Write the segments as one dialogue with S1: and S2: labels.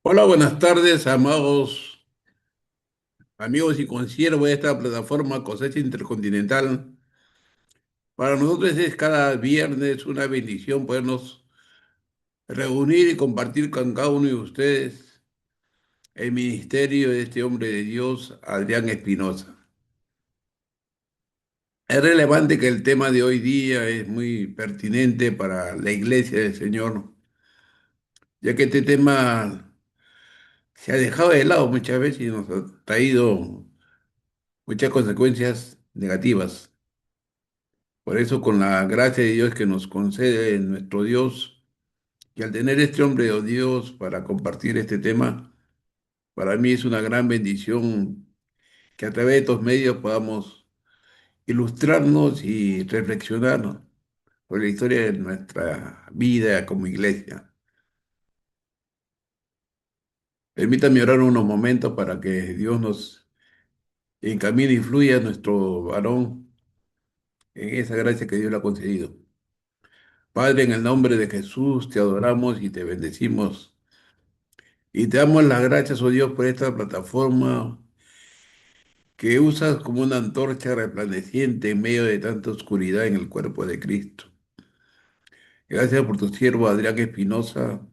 S1: Hola, buenas tardes, amados amigos y conciervos de esta plataforma Cosecha Intercontinental. Para nosotros es cada viernes una bendición podernos reunir y compartir con cada uno de ustedes el ministerio de este hombre de Dios, Adrián Espinosa. Es relevante que el tema de hoy día es muy pertinente para la iglesia del Señor, ya que este tema se ha dejado de lado muchas veces y nos ha traído muchas consecuencias negativas. Por eso, con la gracia de Dios que nos concede nuestro Dios, y al tener este hombre de Dios para compartir este tema, para mí es una gran bendición que a través de estos medios podamos ilustrarnos y reflexionar sobre la historia de nuestra vida como iglesia. Permítanme orar unos momentos para que Dios nos encamine y fluya a nuestro varón en esa gracia que Dios le ha concedido. Padre, en el nombre de Jesús, te adoramos y te bendecimos. Y te damos las gracias, oh Dios, por esta plataforma que usas como una antorcha resplandeciente en medio de tanta oscuridad en el cuerpo de Cristo. Gracias por tu siervo Adrián Espinosa,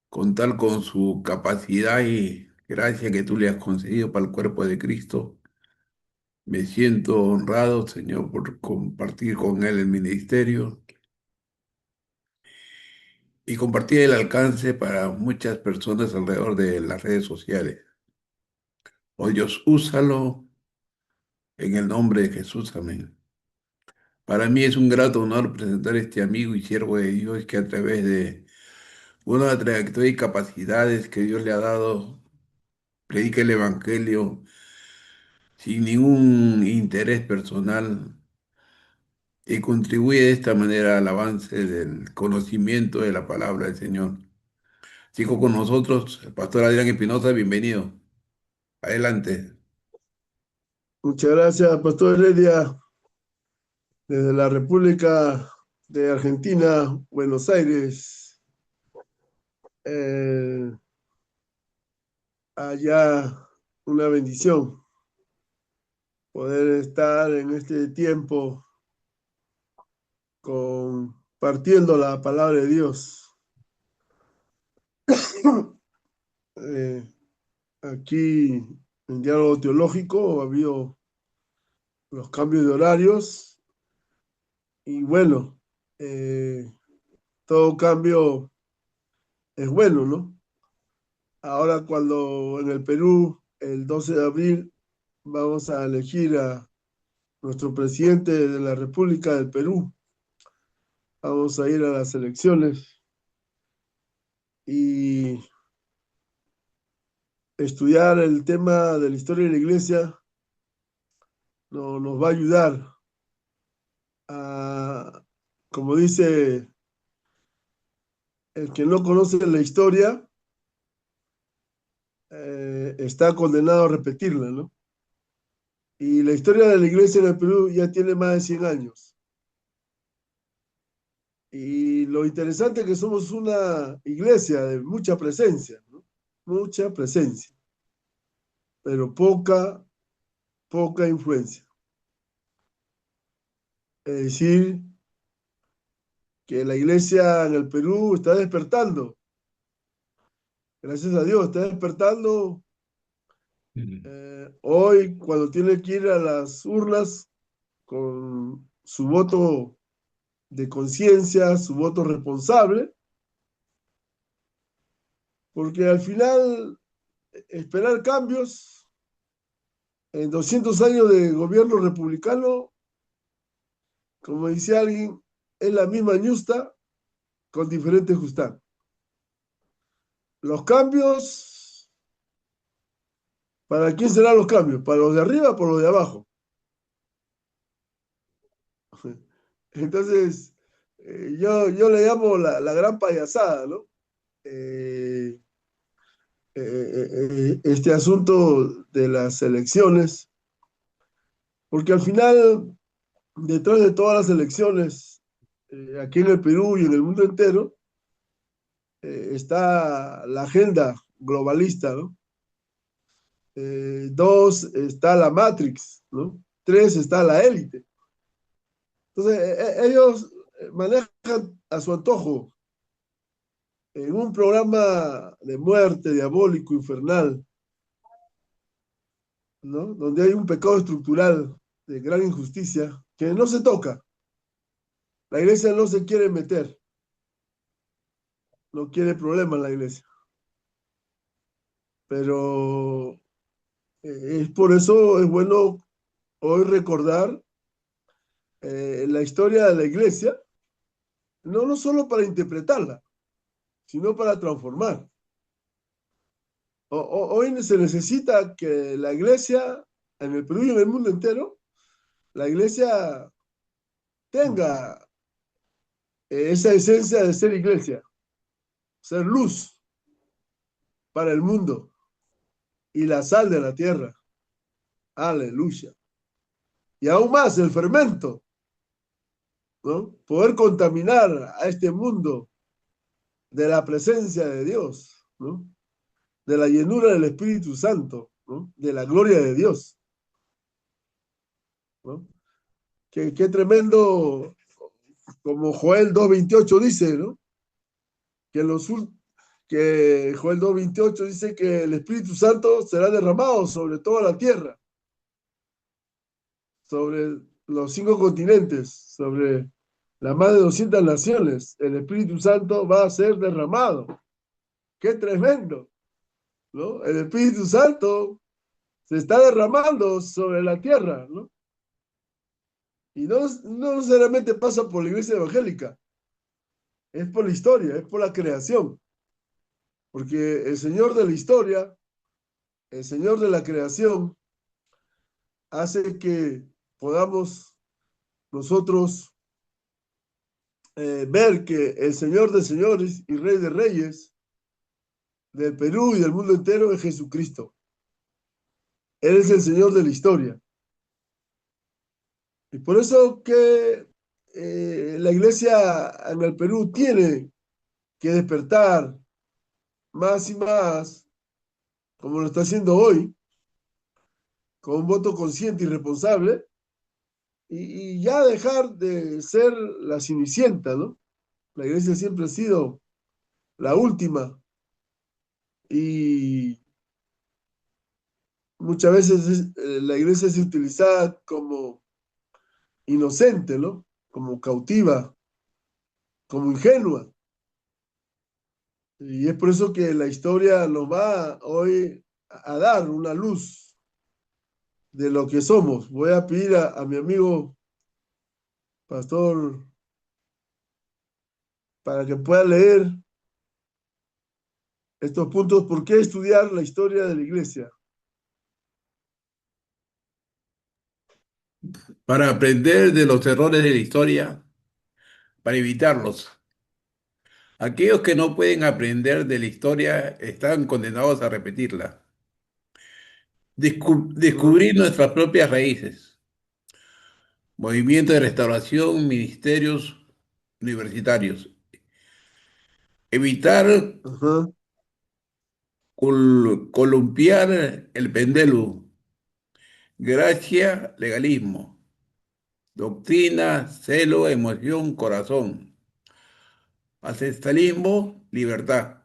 S1: contar con su capacidad y gracia que tú le has concedido para el cuerpo de Cristo. Me siento honrado, Señor, por compartir con él el ministerio y compartir el alcance para muchas personas alrededor de las redes sociales. Oh Dios, úsalo en el nombre de Jesús. Amén. Para mí es un grato honor presentar a este amigo y siervo de Dios que a través de una trayectoria y capacidades que Dios le ha dado, predica el Evangelio sin ningún interés personal y contribuye de esta manera al avance del conocimiento de la palabra del Señor. Sigo con nosotros el pastor Adrián Espinosa, bienvenido. Adelante.
S2: Muchas gracias, Pastor Heredia, desde la República de Argentina, Buenos Aires. Eh, Allá una bendición poder estar en este tiempo compartiendo la palabra de Dios. Eh, Aquí en Diálogo Teológico ha habido los cambios de horarios y bueno, eh, todo cambio es bueno, ¿no? Ahora cuando en el Perú, el 12 de abril, vamos a elegir a nuestro presidente de la República del Perú. Vamos a ir a las elecciones y estudiar el tema de la historia de la iglesia nos va a ayudar a, como dice, el que no conoce la historia está condenado a repetirla, ¿no? Y la historia de la iglesia en el Perú ya tiene más de 100 años. Y lo interesante es que somos una iglesia de mucha presencia, ¿no? Mucha presencia, pero poca influencia. Es decir, que la iglesia en el Perú está despertando, gracias a Dios, está despertando hoy cuando tiene que ir a las urnas con su voto de conciencia, su voto responsable, porque al final esperar cambios en 200 años de gobierno republicano, como decía alguien, es la misma ñusta con diferente Justán. Los cambios, ¿para quién serán los cambios? ¿Para los de arriba o para los de abajo? Entonces, yo le llamo la gran payasada, ¿no? Eh, este asunto de las elecciones, porque al final, detrás de todas las elecciones, aquí en el Perú y en el mundo entero, está la agenda globalista, ¿no? Dos, está la Matrix, ¿no? Tres, está la élite. Entonces, ellos manejan a su antojo en un programa de muerte diabólico, infernal, ¿no? Donde hay un pecado estructural de gran injusticia que no se toca. La iglesia no se quiere meter, no quiere problema en la iglesia. Pero es por eso es bueno hoy recordar la historia de la iglesia, no solo para interpretarla, sino para transformar. Hoy se necesita que la iglesia, en el Perú y en el mundo entero, la iglesia tenga esa esencia de ser iglesia, ser luz para el mundo y la sal de la tierra. Aleluya. Y aún más el fermento, ¿no? Poder contaminar a este mundo de la presencia de Dios, ¿no? De la llenura del Espíritu Santo, ¿no? De la gloria de Dios, ¿no? Qué tremendo, como Joel 2:28 dice, ¿no? Que, los, que Joel 2:28 dice que el Espíritu Santo será derramado sobre toda la tierra, sobre los 5 continentes, sobre las más de 200 naciones. El Espíritu Santo va a ser derramado. ¡Qué tremendo! ¿No? El Espíritu Santo se está derramando sobre la tierra, ¿no? Y no necesariamente pasa por la iglesia evangélica, es por la historia, es por la creación. Porque el Señor de la historia, el Señor de la creación, hace que podamos nosotros ver que el Señor de señores y Rey de reyes del Perú y del mundo entero es Jesucristo. Él es el Señor de la historia. Y por eso que la iglesia en el Perú tiene que despertar más y más, como lo está haciendo hoy, con un voto consciente y responsable, y ya dejar de ser la cenicienta, ¿no? La iglesia siempre ha sido la última y muchas veces la iglesia es utilizada como inocente, ¿no? Como cautiva, como ingenua. Y es por eso que la historia nos va hoy a dar una luz de lo que somos. Voy a pedir a mi amigo pastor para que pueda leer estos puntos. ¿Por qué estudiar la historia de la iglesia?
S1: Para aprender de los errores de la historia, para evitarlos. Aquellos que no pueden aprender de la historia están condenados a repetirla.
S2: Ajá,
S1: Descubrir nuestras propias raíces. Movimiento de restauración, ministerios universitarios. Evitar
S2: ajá,
S1: columpiar el pendelo. Gracia, legalismo. Doctrina, celo, emoción, corazón. Ancestralismo, libertad.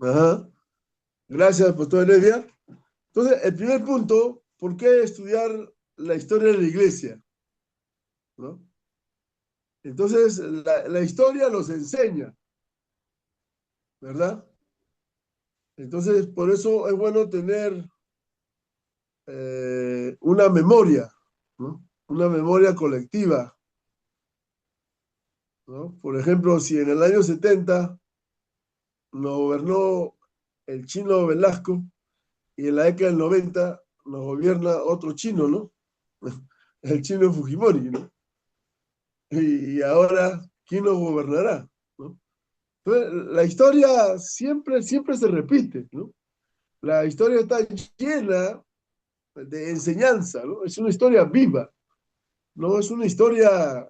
S2: ajá. Gracias, pastor Heredia. Entonces, el primer punto, ¿por qué estudiar la historia de la iglesia? ¿No? Entonces, la historia nos enseña, ¿verdad? Entonces, por eso es bueno tener una memoria, ¿no? Una memoria colectiva, ¿no? Por ejemplo, si en el año 70 nos gobernó el chino Velasco y en la década del 90 nos gobierna otro chino, ¿no? El chino Fujimori, ¿no? Y ahora, ¿quién nos gobernará? ¿No? Entonces, la historia siempre se repite, ¿no? La historia está llena de enseñanza, ¿no? Es una historia viva, no es una historia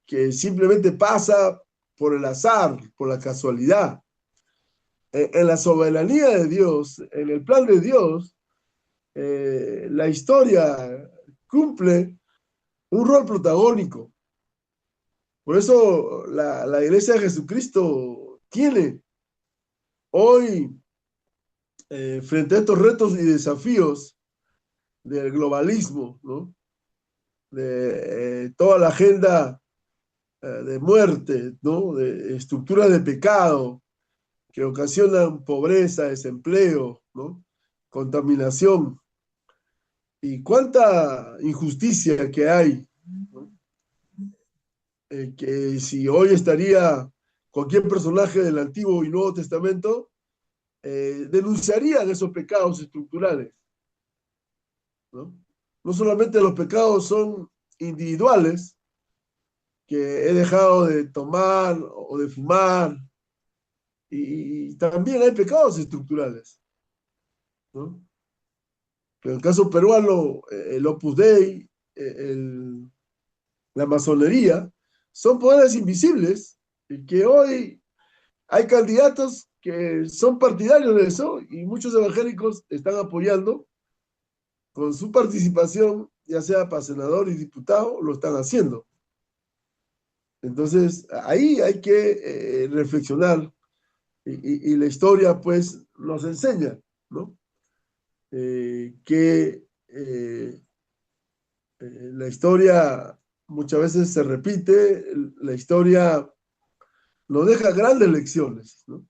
S2: que simplemente pasa por el azar, por la casualidad. En la soberanía de Dios, en el plan de Dios, la historia cumple un rol protagónico. Por eso la Iglesia de Jesucristo tiene hoy, frente a estos retos y desafíos del globalismo, ¿no? De toda la agenda de muerte, ¿no? De estructuras de pecado que ocasionan pobreza, desempleo, ¿no? Contaminación y cuánta injusticia que hay, ¿no? Que si hoy estaría cualquier personaje del Antiguo y Nuevo Testamento, denunciarían esos pecados estructurales, ¿no? No solamente los pecados son individuales, que he dejado de tomar o de fumar, y también hay pecados estructurales, ¿no? En el caso peruano, el Opus Dei, el, la masonería, son poderes invisibles y que hoy hay candidatos que son partidarios de eso y muchos evangélicos están apoyando con su participación, ya sea para senador y diputado, lo están haciendo. Entonces, ahí hay que reflexionar y la historia pues nos enseña, ¿no? Que la historia muchas veces se repite, la historia nos deja grandes lecciones, ¿no?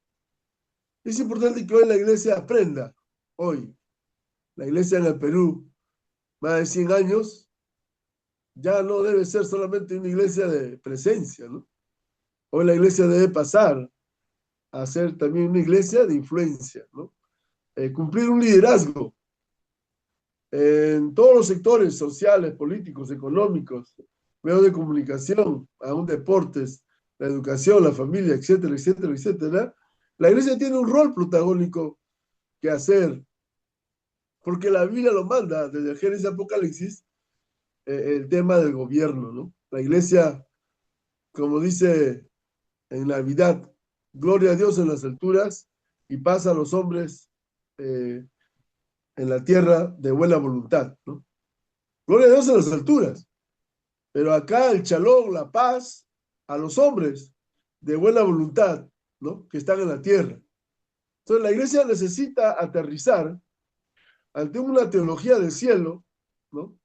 S2: Es importante que hoy la iglesia aprenda, hoy, la iglesia en el Perú, más de 100 años, ya no debe ser solamente una iglesia de presencia, ¿no? Hoy la iglesia debe pasar a ser también una iglesia de influencia, ¿no? Cumplir un liderazgo en todos los sectores sociales, políticos, económicos, medios de comunicación, aún deportes, la educación, la familia, etcétera, etcétera, etcétera. La iglesia tiene un rol protagónico que hacer, porque la Biblia lo manda desde el Génesis Apocalipsis, el tema del gobierno, ¿no? La iglesia, como dice en Navidad, gloria a Dios en las alturas y paz a los hombres en la tierra de buena voluntad, ¿no? Gloria a Dios en las alturas. Pero acá el shalom, la paz, a los hombres de buena voluntad, ¿no? Que están en la tierra. Entonces la iglesia necesita aterrizar ante una teología del cielo, ¿no?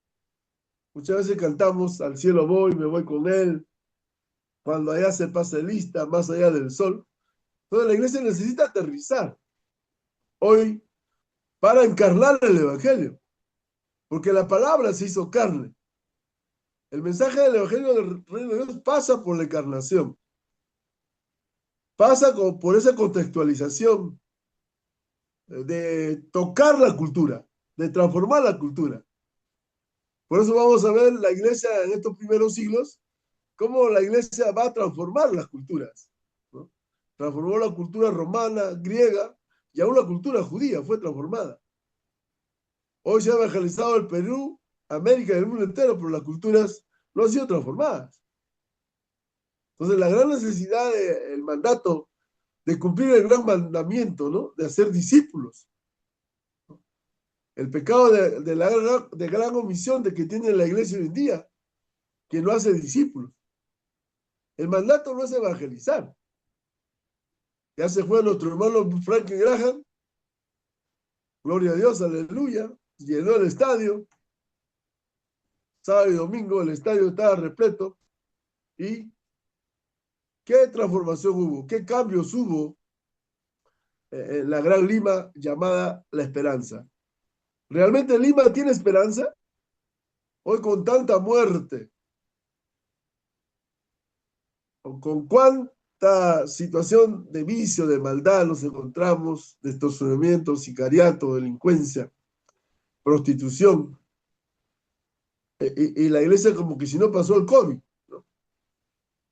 S2: Muchas veces cantamos, al cielo voy, me voy con él, cuando allá se pase lista, más allá del sol. Entonces la iglesia necesita aterrizar hoy para encarnar el evangelio, porque la palabra se hizo carne. El mensaje del evangelio del reino de Dios pasa por la encarnación. Pasa por esa contextualización de tocar la cultura, de transformar la cultura. Por eso vamos a ver la iglesia en estos primeros siglos, cómo la iglesia va a transformar las culturas, ¿no? Transformó la cultura romana, griega, y aún la cultura judía fue transformada. Hoy se ha evangelizado el Perú, América y el mundo entero, pero las culturas no han sido transformadas. Entonces, la gran necesidad del mandato de cumplir el gran mandamiento, ¿no? De hacer discípulos. El pecado de la gran omisión de que tiene la iglesia hoy en día, que no hace discípulos. El mandato no es evangelizar. Ya se fue nuestro hermano Franklin Graham, gloria a Dios, aleluya, llenó el estadio, sábado y domingo el estadio estaba repleto, y qué transformación hubo, qué cambios hubo en la gran Lima llamada La Esperanza. ¿Realmente Lima tiene esperanza? Hoy con tanta muerte, con cuánta situación de vicio, de maldad nos encontramos, de extorsionamiento, sicariato, delincuencia, prostitución, y la iglesia como que si no pasó el COVID, ¿no?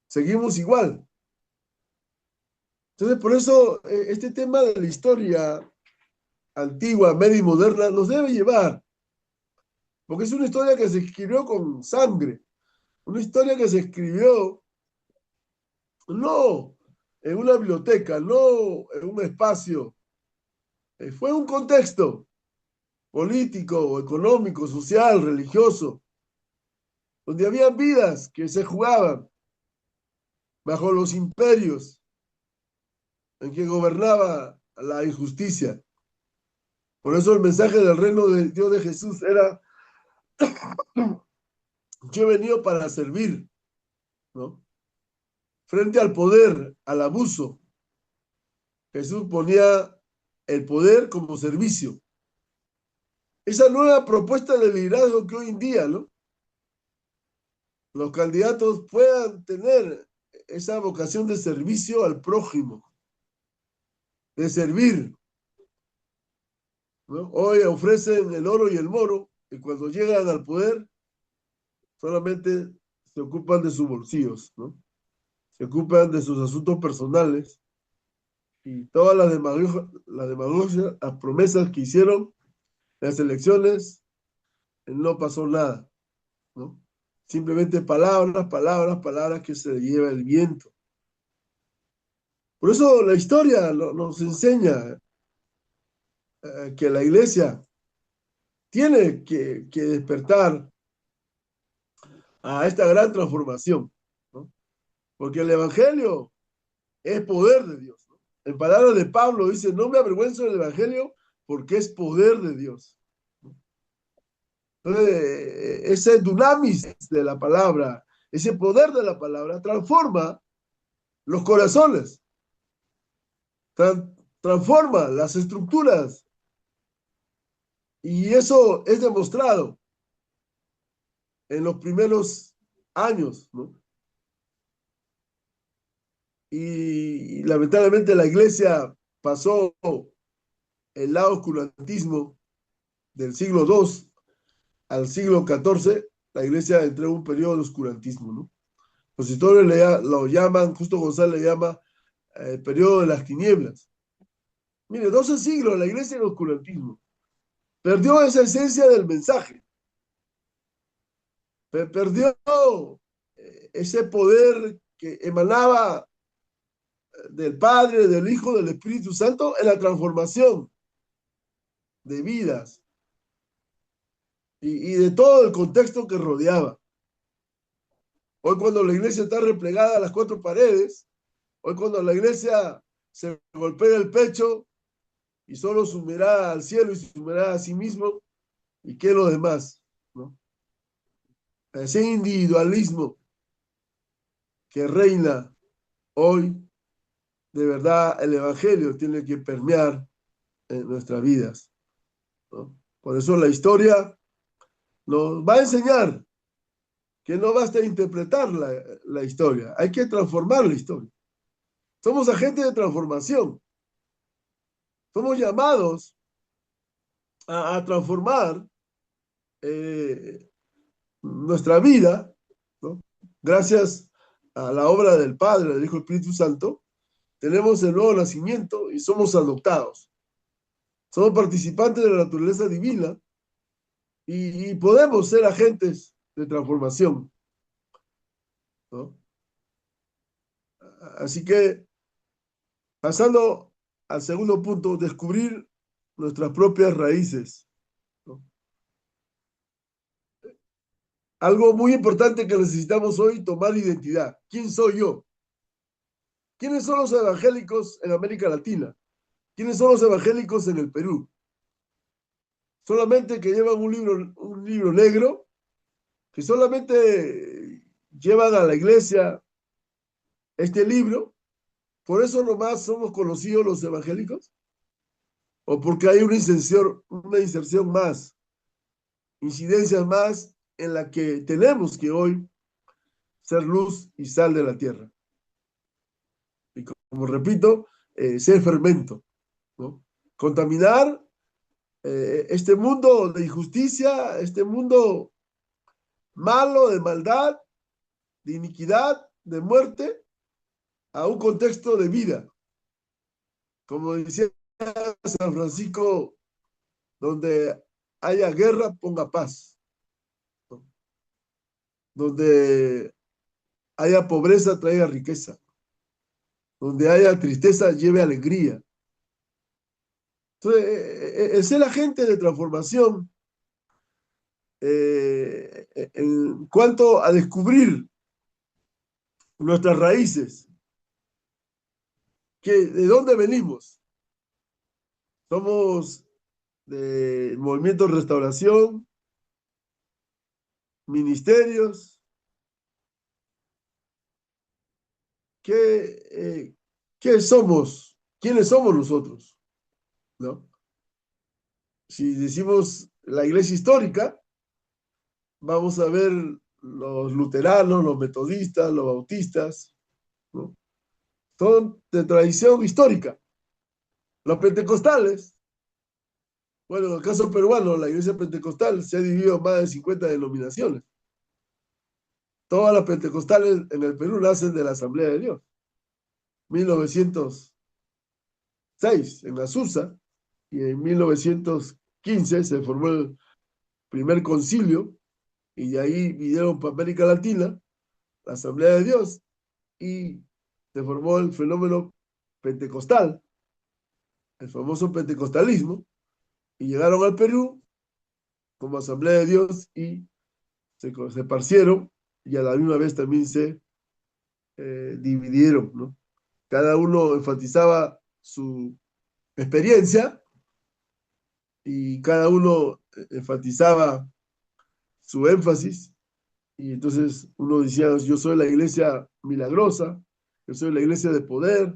S2: Seguimos igual. Entonces, por eso este tema de la historia antigua, media y moderna nos debe llevar, porque es una historia que se escribió con sangre, una historia que se escribió no en una biblioteca, no en un espacio. Fue un contexto político, económico, social, religioso, donde había vidas que se jugaban bajo los imperios en que gobernaba la injusticia. Por eso el mensaje del reino de Dios de Jesús era, yo he venido para servir, ¿no? Frente al poder, al abuso, Jesús ponía el poder como servicio. Esa nueva propuesta de liderazgo que hoy en día, ¿no?, los candidatos puedan tener esa vocación de servicio al prójimo, de servir, ¿no? Hoy ofrecen el oro y el moro y cuando llegan al poder solamente se ocupan de sus bolsillos, ¿no? Se ocupan de sus asuntos personales y todas las demagogias, las promesas que hicieron en las elecciones, no pasó nada, ¿no? Simplemente palabras, palabras, palabras que se lleva el viento. Por eso la historia nos enseña que la iglesia tiene que despertar a esta gran transformación, ¿no? Porque el Evangelio es poder de Dios, ¿no? En palabras de Pablo dice, no me avergüenzo del Evangelio porque es poder de Dios. Entonces, ese dunamis de la palabra, ese poder de la palabra transforma los corazones, transforma las estructuras y eso es demostrado en los primeros años, ¿no? Y lamentablemente la iglesia pasó el lado oscurantismo del siglo II al siglo XIV, la iglesia entró en un periodo de oscurantismo, ¿no? Los historiadores lo llaman, Justo González le llama el periodo de las tinieblas. Mire, 12 siglos la iglesia en oscurantismo. Perdió esa esencia del mensaje. Perdió ese poder que emanaba del Padre, del Hijo, del Espíritu Santo en la transformación de vidas y de todo el contexto que rodeaba. Hoy cuando la iglesia está replegada a las cuatro paredes, hoy cuando la iglesia se golpea el pecho y solo su mirada al cielo y su mirada a sí mismo, ¿y qué es lo demás? ¿No? Ese individualismo que reina hoy, de verdad el Evangelio tiene que permear en nuestras vidas, ¿no? Por eso la historia nos va a enseñar que no basta interpretar la historia, hay que transformar la historia. Somos agentes de transformación, somos llamados a transformar eh, nuestra vida, ¿no? Gracias a la obra del Padre, del Hijo y del Espíritu Santo, tenemos el nuevo nacimiento y somos adoptados. Somos participantes de la naturaleza divina y podemos ser agentes de transformación, ¿no? Así que, pasando al segundo punto, descubrir nuestras propias raíces, ¿no? Algo muy importante que necesitamos hoy, tomar identidad. ¿Quién soy yo? ¿Quiénes son los evangélicos en América Latina? ¿Quiénes son los evangélicos en el Perú? Solamente que llevan un libro negro, que solamente llevan a la iglesia este libro, por eso nomás somos conocidos los evangélicos, o porque hay una inserción más, incidencias más en la que tenemos que hoy ser luz y sal de la tierra. Y como repito, ser fermento, ¿no? Contaminar este mundo de injusticia, este mundo malo, de maldad, de iniquidad, de muerte, a un contexto de vida. Como decía San Francisco, donde haya guerra, ponga paz, ¿no? Donde haya pobreza, traiga riqueza. Donde haya tristeza, lleve alegría. Entonces, el ser agente de transformación en cuanto a descubrir nuestras raíces, de dónde venimos. Somos del movimiento de restauración, ministerios, ¿qué, qué somos? ¿Quiénes somos nosotros? ¿No? Si decimos la iglesia histórica, vamos a ver los luteranos, los metodistas, los bautistas, ¿no? Son de tradición histórica. Los pentecostales, bueno, en el caso peruano, la iglesia pentecostal se ha dividido en más de 50 denominaciones. Todas las pentecostales en el Perú nacen de la Asamblea de Dios. 1906 en Azusa y en 1915 se formó el primer concilio y de ahí vinieron para América Latina la Asamblea de Dios y se formó el fenómeno pentecostal, el famoso pentecostalismo, y llegaron al Perú como Asamblea de Dios y se parcieron y a la misma vez también se dividieron, ¿no? Cada uno enfatizaba su experiencia y cada uno enfatizaba su énfasis. Y entonces uno decía, yo soy la iglesia milagrosa, yo soy la iglesia de poder,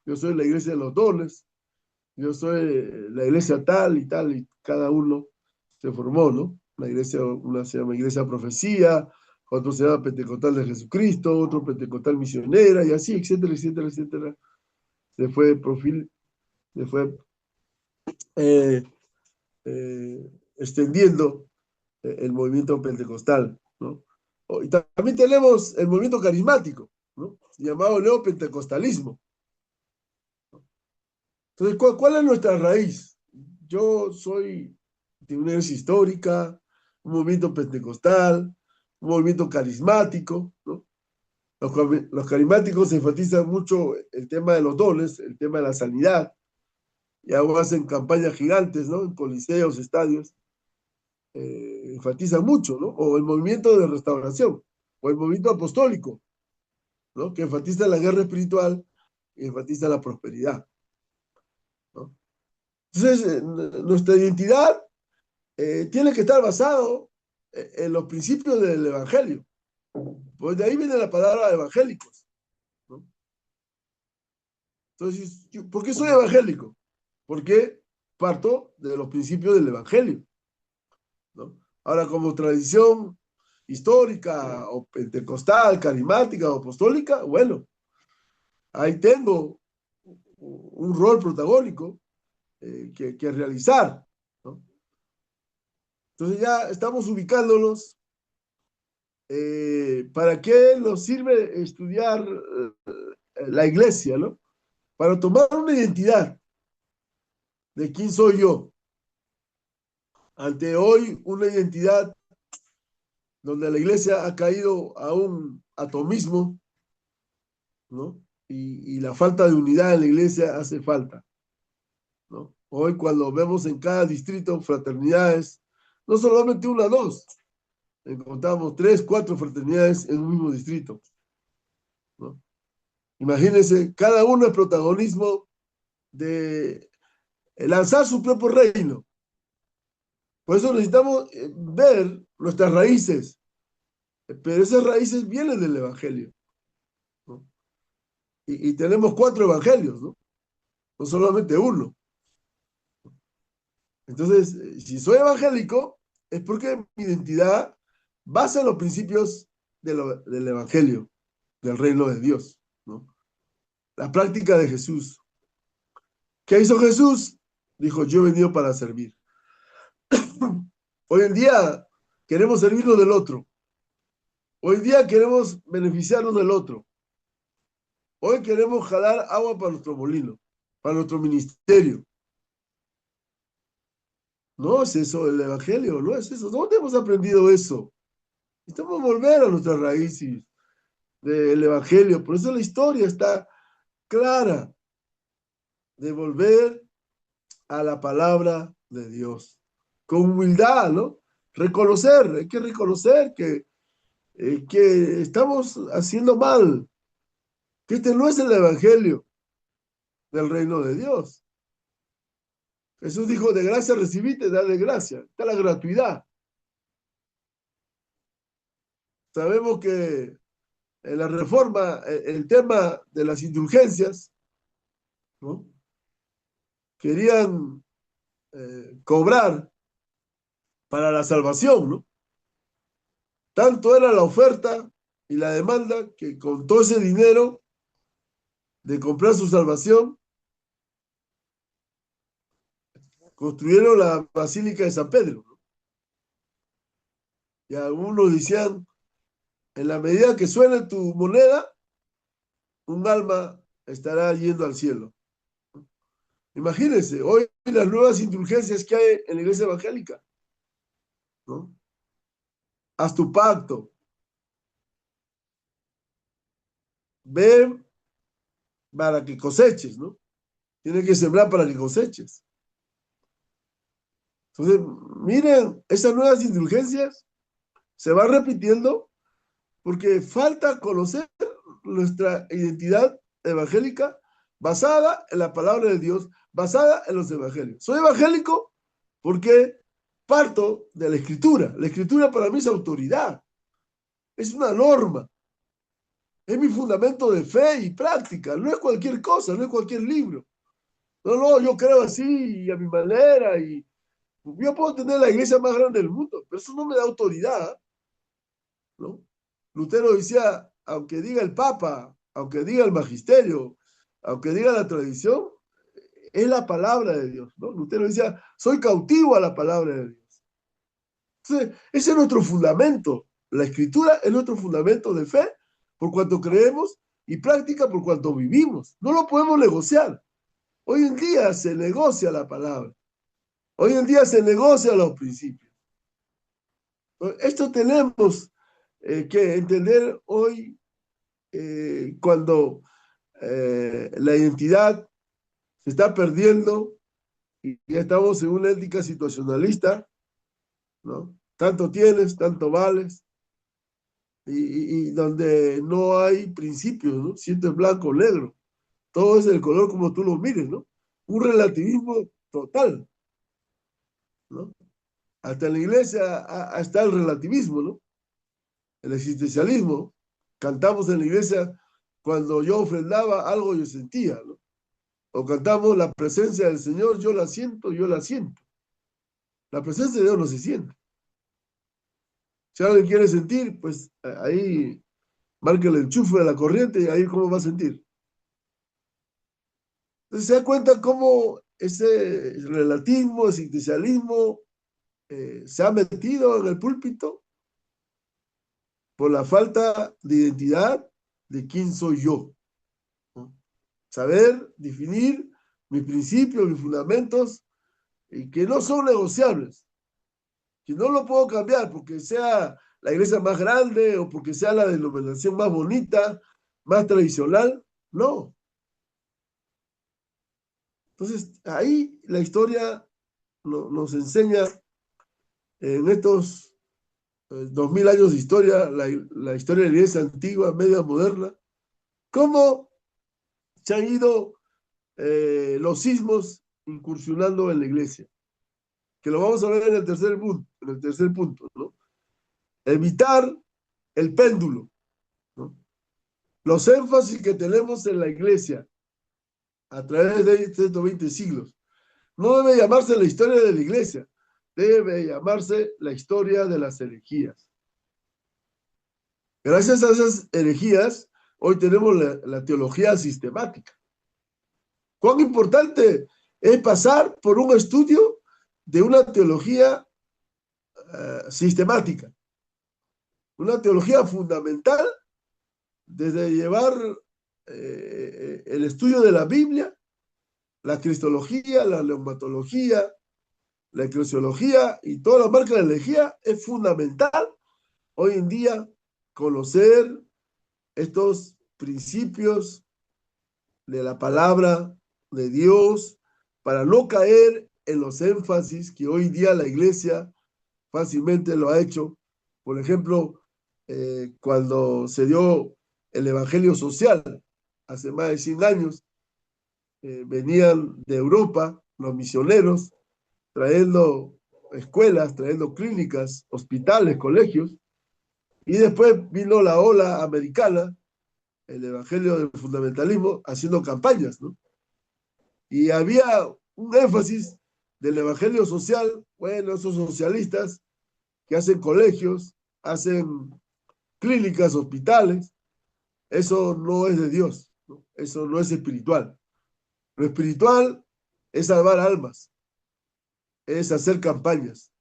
S2: yo soy la iglesia de los dones, yo soy la iglesia tal, y cada uno se formó, ¿no? La iglesia, una se llama Iglesia Profecía, otro se llama Pentecostal de Jesucristo, otro Pentecostal Misionera, y así, etcétera, etcétera, etcétera. Se fue eh, extendiendo el movimiento pentecostal, ¿no? Y también tenemos el movimiento carismático, ¿no? Llamado neopentecostalismo. Entonces, ¿cuál es nuestra raíz? Yo soy de una iglesia histórica, un movimiento pentecostal, un movimiento carismático, ¿no? Los carismáticos enfatizan mucho el tema de los dones, el tema de la sanidad, y aún hacen campañas gigantes, ¿no? En coliseos, estadios, enfatizan mucho, ¿no? O el movimiento de restauración, o el movimiento apostólico, ¿no? Que enfatiza la guerra espiritual y enfatiza la prosperidad, ¿no? Entonces, nuestra identidad tiene que estar basado en los principios del Evangelio. Pues de ahí viene la palabra evangélicos, ¿no? Entonces, ¿por qué soy evangélico? Porque parto de los principios del Evangelio, ¿no? Ahora, como tradición histórica o pentecostal, carismática o apostólica, bueno, ahí tengo un rol protagónico que realizar, ¿no? Entonces ya estamos ubicándonos. ¿Para qué nos sirve estudiar la iglesia, ¿no? Para tomar una identidad de quién soy yo. Ante hoy una identidad donde la iglesia ha caído a un atomismo, ¿no? Y la falta de unidad en la iglesia hace falta, ¿no? Hoy cuando vemos en cada distrito fraternidades, no solamente una, dos, encontramos tres, cuatro fraternidades en un mismo distrito, ¿no? Imagínense, cada uno es protagonismo de lanzar su propio reino. Por eso necesitamos ver nuestras raíces, pero esas raíces vienen del Evangelio, ¿no? Y tenemos cuatro evangelios, ¿no? No solamente uno. Entonces, si soy evangélico, es porque mi identidad basa en los principios del Evangelio, del reino de Dios, ¿no? La práctica de Jesús. ¿Qué hizo Jesús? Dijo, yo he venido para servir. Hoy en día queremos servirnos del otro. Hoy en día queremos beneficiarnos del otro. Hoy queremos jalar agua para nuestro molino, para nuestro ministerio. No es eso el Evangelio, no es eso. ¿Dónde hemos aprendido eso? Necesitamos volver a nuestras raíces del Evangelio. Por eso la historia está clara de volver a la palabra de Dios. Con humildad, ¿no? Reconocer, hay que reconocer que estamos haciendo mal, que este no es el evangelio del reino de Dios. Jesús dijo, de gracia recibiste, da de gracia. Está la gratuidad. Sabemos que en la reforma, el tema de las indulgencias, ¿no? Querían cobrar para la salvación, ¿no? Tanto era la oferta y la demanda que con todo ese dinero de comprar su salvación, construyeron la Basílica de San Pedro, ¿no? Y algunos decían, en la medida que suene tu moneda, un alma estará yendo al cielo. Imagínense, hoy las nuevas indulgencias que hay en la iglesia evangélica, ¿no? Haz tu pacto, ve para que coseches, ¿no? Tienes que sembrar para que coseches. Entonces, miren, esas nuevas indulgencias se van repitiendo porque falta conocer nuestra identidad evangélica basada en la palabra de Dios, basada en los evangelios. Soy evangélico porque parto de la escritura. La escritura para mí es autoridad, es una norma, es mi fundamento de fe y práctica, no es cualquier cosa, no es cualquier libro. No, no, yo creo así y a mi manera y yo puedo tener la iglesia más grande del mundo, pero eso no me da autoridad, ¿no? Lutero decía, aunque diga el Papa, aunque diga el magisterio, aunque diga la tradición, es la palabra de Dios, ¿no? Lutero decía, soy cautivo a la palabra de Dios. Entonces, ese es nuestro fundamento. La escritura es nuestro fundamento de fe, por cuanto creemos, y práctica por cuanto vivimos. No lo podemos negociar. Hoy en día se negocia la palabra. Hoy en día se negocian los principios. Esto tenemos que entender hoy cuando la identidad se está perdiendo y ya estamos en una ética situacionalista, ¿no? Tanto tienes, tanto vales, y donde no hay principios, ¿no? Si esto es blanco o negro, todo es el color como tú lo mires, ¿no? Un relativismo total, ¿no? Hasta en la iglesia está el relativismo, ¿no? El existencialismo. Cantamos en la iglesia, cuando yo ofrendaba algo yo sentía, ¿no? O cantamos la presencia del Señor, yo la siento, yo la siento. La presencia de Dios no se siente. Si alguien quiere sentir, pues ahí marca el enchufe de la corriente y ahí cómo va a sentir. Entonces se da cuenta cómo ese relativismo, existencialismo se ha metido en el púlpito por la falta de identidad de quién soy yo, ¿no? Saber definir mis principios, mis fundamentos, y que no son negociables, que no lo puedo cambiar porque sea la iglesia más grande o porque sea la denominación más bonita, más tradicional, no. Entonces, ahí la historia nos enseña en estos 2000 años de historia, la historia de la iglesia antigua, media moderna, cómo se han ido los sismos incursionando en la iglesia, que lo vamos a ver en el tercer punto, ¿no? Evitar el péndulo, ¿no? Los énfasis que tenemos en la iglesia a través de estos 20 siglos. No debe llamarse la historia de la iglesia, debe llamarse la historia de las herejías. Gracias a esas herejías, hoy tenemos la teología sistemática. ¿Cuán importante es pasar por un estudio de una teología sistemática? Una teología fundamental desde llevar el estudio de la Biblia, la cristología, la neumatología, la eclesiología y toda la marca de la herejía. Es fundamental hoy en día conocer estos principios de la palabra de Dios para no caer en los énfasis que hoy día la iglesia fácilmente lo ha hecho. Por ejemplo, cuando se dio el evangelio social hace más de 100 años, venían de Europa los misioneros trayendo escuelas, trayendo clínicas, hospitales, colegios, y después vino la ola americana, el evangelio del fundamentalismo, haciendo campañas, ¿no? Y había un énfasis del evangelio social, bueno, esos socialistas que hacen colegios, hacen clínicas, hospitales, eso no es de Dios, ¿no? Eso no es espiritual. Lo espiritual es salvar almas, es hacer campañas.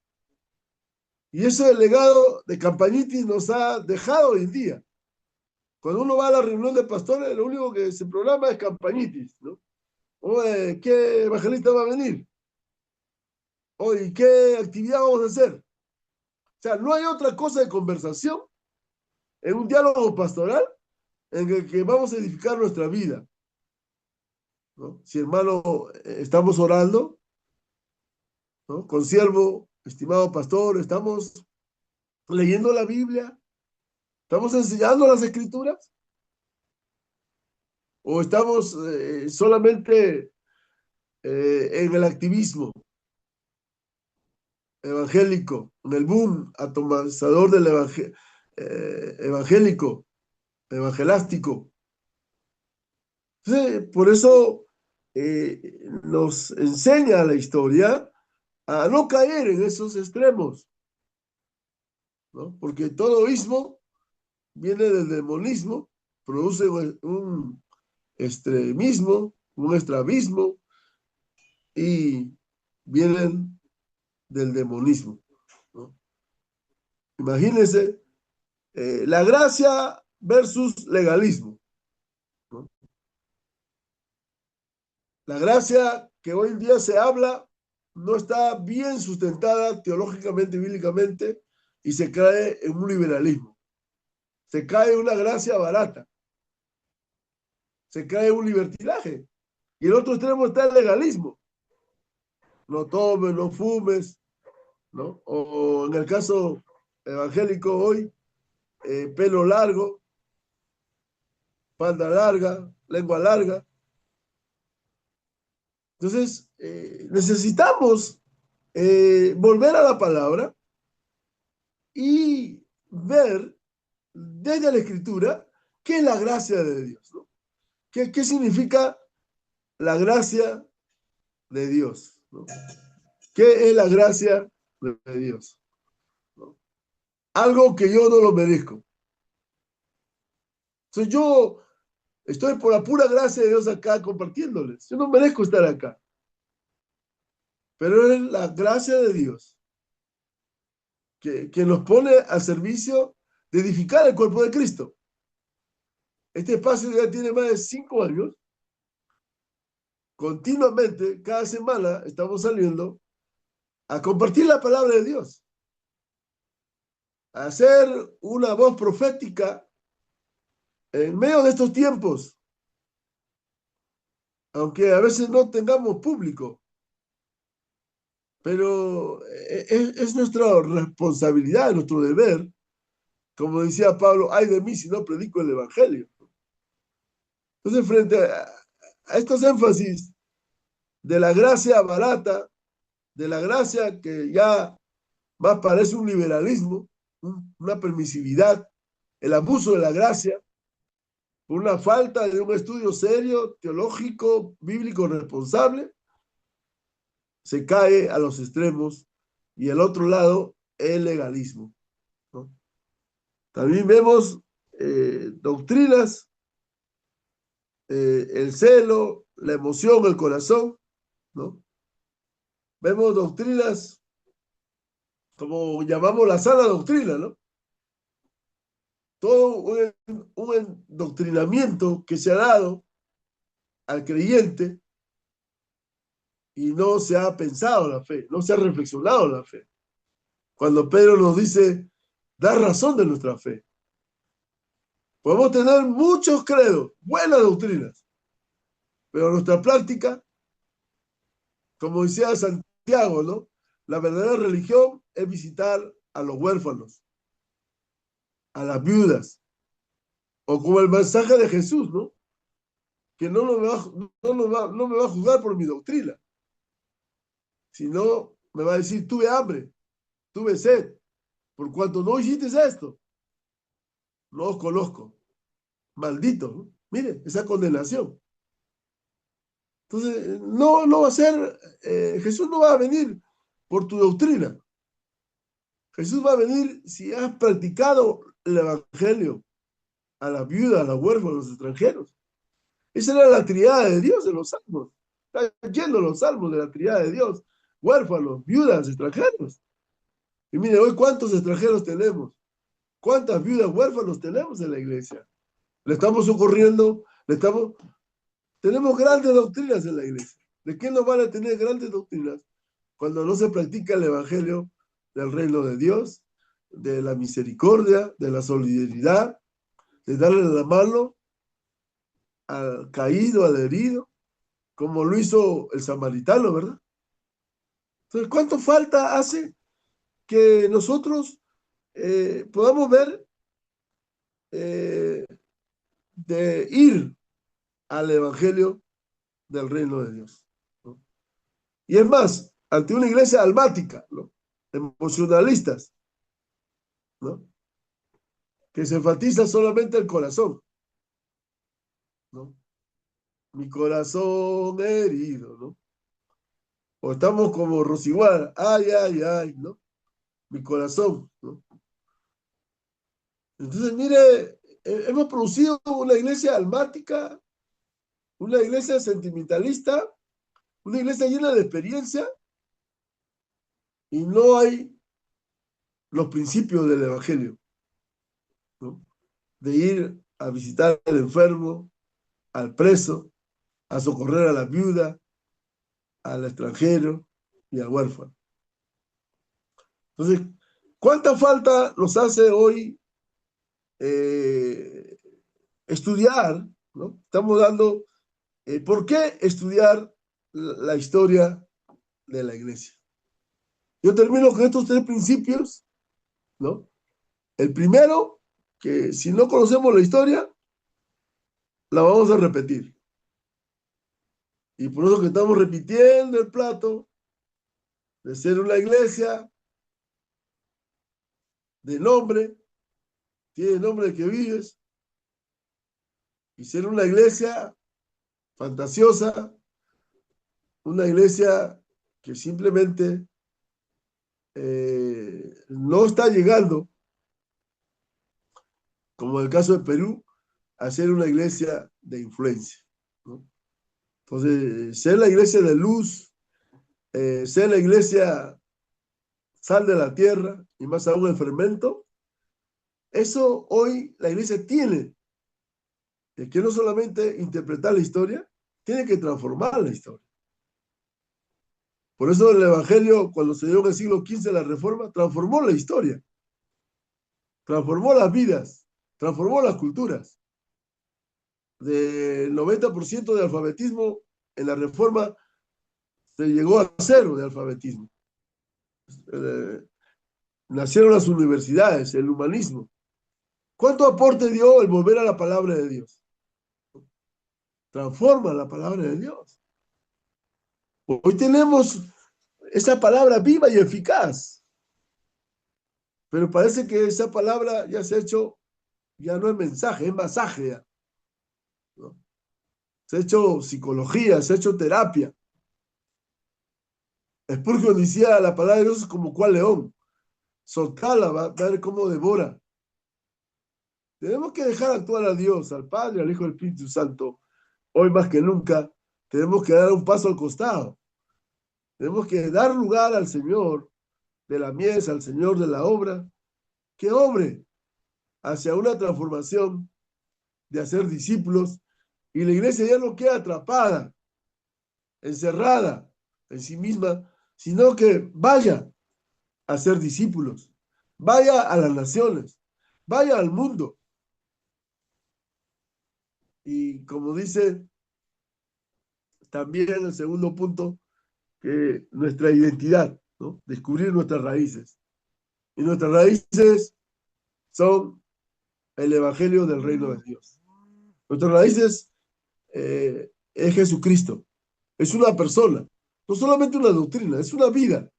S2: Y ese legado de Campañitis nos ha dejado hoy en día. Cuando uno va a la reunión de pastores, lo único que se programa es Campañitis, ¿no? Oye, ¿qué evangelista va a venir? Oye, ¿qué actividad vamos a hacer? O sea, no hay otra cosa de conversación en un diálogo pastoral en el que vamos a edificar nuestra vida, ¿no? Si hermano, estamos orando, ¿no? Consiervo, estimado pastor, estamos leyendo la Biblia, estamos enseñando las escrituras, o estamos solamente en el activismo evangélico, en el boom atomizador del evangélico, evangelástico. Entonces, por eso nos enseña la historia a no caer en esos extremos, ¿no? Porque todo ismo viene del demonismo, produce un extremismo, un extremismo, y vienen del demonismo, ¿no? Imagínense la gracia versus legalismo, ¿no? La gracia que hoy en día se habla no está bien sustentada teológicamente, bíblicamente, y se cae en un liberalismo. Se cae en una gracia barata. Se cae en un libertinaje. Y el otro extremo está el legalismo. No tomes, no fumes, ¿no? O en el caso evangélico hoy, pelo largo, falda larga, lengua larga. Entonces, necesitamos volver a la palabra y ver desde la escritura qué es la gracia de Dios, ¿no? ¿Qué significa la gracia de Dios, ¿no? ¿Qué es la gracia de Dios, ¿no? Algo que yo no lo merezco. Entonces yo estoy por la pura gracia de Dios acá compartiéndoles. Yo no merezco estar acá, pero es la gracia de Dios que nos pone al servicio de edificar el cuerpo de Cristo. Este espacio ya tiene más de 5 años. Continuamente, cada semana, estamos saliendo a compartir la palabra de Dios, a hacer una voz profética en medio de estos tiempos, aunque a veces no tengamos público, pero es nuestra responsabilidad, nuestro deber. Como decía Pablo, ay de mí si no predico el evangelio. Entonces, frente a estos énfasis de la gracia barata, de la gracia que ya más parece un liberalismo, una permisividad, el abuso de la gracia, una falta de un estudio serio, teológico, bíblico responsable, se cae a los extremos, y al otro lado el legalismo, ¿no? También vemos doctrinas, el celo, la emoción, el corazón, ¿no? Vemos doctrinas como llamamos la sana doctrina, ¿no? Todo un endoctrinamiento que se ha dado al creyente y no se ha pensado la fe, no se ha reflexionado la fe. Cuando Pedro nos dice, da razón de nuestra fe. Podemos tener muchos credos, buenas doctrinas, Pero nuestra práctica, como decía Santiago, ¿no? La verdadera religión es visitar a los huérfanos, a las viudas, o como el mensaje de Jesús, ¿no? Que no me va a juzgar por mi doctrina, sino me va a decir, tuve hambre, tuve sed, por cuanto no hiciste esto, no os conozco, maldito, ¿no? Mire, esa condenación. Entonces, no va a ser, Jesús no va a venir por tu doctrina. Jesús va a venir si has practicado el evangelio a las viudas, a los huérfanos, a los extranjeros. Esa era la triada de Dios en los salmos. Están llenos los salmos de la triada de Dios. Huérfanos, viudas, extranjeros. Y mire, hoy cuántos extranjeros tenemos, cuántas viudas, huérfanos tenemos en la iglesia. Le estamos socorriendo, tenemos grandes doctrinas en la iglesia. ¿De qué nos van a tener grandes doctrinas cuando no se practica el evangelio del reino de Dios, de la misericordia, de la solidaridad, de darle la mano al caído, al herido, como lo hizo el samaritano, ¿verdad? Entonces, ¿cuánto falta hace que nosotros podamos ver de ir al evangelio del reino de Dios, ¿no? Y es más, ante una iglesia almática, ¿no? Emocionalistas, ¿no? Que se enfatiza solamente el corazón, ¿no? Mi corazón herido, ¿no? O estamos como Rosiguara, ay, ay, ay, ¿no? Mi corazón, ¿no? Entonces, mire, hemos producido una iglesia almática, una iglesia sentimentalista, una iglesia llena de experiencia y no hay los principios del evangelio, ¿no? De ir a visitar al enfermo, al preso, a socorrer a la viuda, al extranjero y al huérfano. Entonces, ¿cuánta falta nos hace hoy eh, estudiar, ¿no? Estamos dando, ¿por qué estudiar la historia de la iglesia? Yo termino con estos tres principios, ¿no? El primero, que si no conocemos la historia, la vamos a repetir. Y por eso que estamos repitiendo el plato de ser una iglesia de nombre, tiene nombre de que vives, y ser una iglesia fantasiosa, una iglesia que simplemente no está llegando, como en el caso de Perú, a ser una iglesia de influencia, ¿no? Entonces, ser la iglesia de luz, ser la iglesia sal de la tierra y más aún el fermento, eso hoy la iglesia tiene que no solamente interpretar la historia, tiene que transformar la historia. Por eso el Evangelio, cuando se dio en el siglo XV la Reforma, transformó la historia, transformó las vidas, transformó las culturas. Del 90% de alfabetismo en la Reforma se llegó a cero de alfabetismo. Eh, Nacieron las universidades, el humanismo. ¿Cuánto aporte dio el volver a la palabra de Dios? Transforma la palabra de Dios. Hoy tenemos esa palabra viva y eficaz, pero parece que esa palabra ya se ha hecho, ya no es mensaje, es masaje, ya, ¿no? Se ha hecho psicología, se ha hecho terapia. Spurgeon decía, la palabra de Dios es como cual león, soltarla, va a ver cómo devora. Tenemos que dejar actuar a Dios, al Padre, al Hijo del Espíritu Santo. Hoy más que nunca, tenemos que dar un paso al costado. Tenemos que dar lugar al Señor de la mies, al Señor de la obra, que obre hacia una transformación de hacer discípulos y la iglesia ya no queda atrapada, encerrada en sí misma, sino que vaya a ser discípulos, vaya a las naciones, vaya al mundo. Y como dice también el segundo punto, que nuestra identidad, ¿no? Descubrir nuestras raíces. Y nuestras raíces son el Evangelio del Reino de Dios. Nuestras raíces es Jesucristo. Es una persona, no solamente una doctrina, es una vida.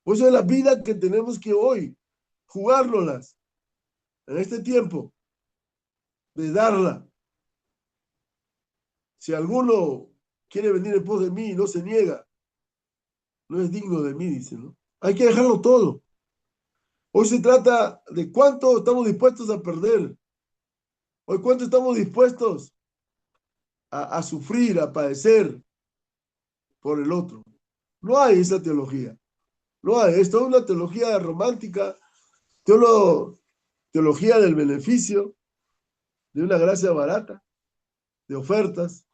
S2: Por eso es la vida que tenemos que hoy jugárnoslas en este tiempo, de darla. Si alguno quiere venir en pos de mí y no se niega, no es digno de mí, dice, ¿no? Hay que dejarlo todo. Hoy se trata de cuánto estamos dispuestos a perder. Hoy cuánto estamos dispuestos a sufrir, a padecer por el otro. No hay esa teología. No hay. Es toda una teología romántica, teolo- teología del beneficio, de una gracia barata, de ofertas,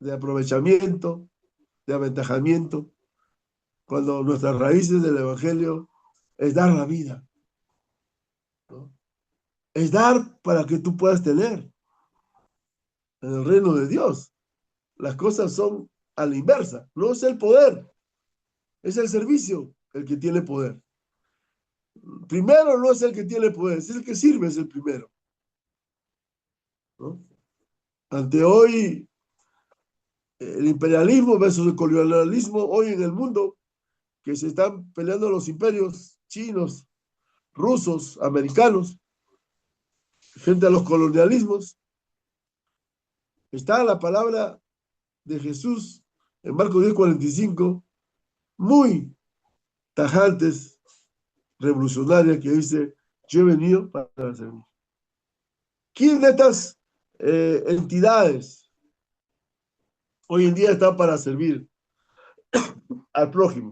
S2: de aprovechamiento, de aventajamiento, cuando nuestras raíces del Evangelio es dar la vida, ¿no? Es dar para que tú puedas tener en el reino de Dios. Las cosas son a la inversa. No es el poder, es el servicio el que tiene poder. Primero no es el que tiene poder, es el que sirve, es el primero, ¿no? Ante hoy el imperialismo versus el colonialismo, hoy en el mundo, que se están peleando los imperios chinos, rusos, americanos, frente a los colonialismos, está la palabra de Jesús en Marcos 10:45, muy tajantes, revolucionarias, que dice, yo he venido para servir. ¿Quién de estas entidades hoy en día está para servir al prójimo?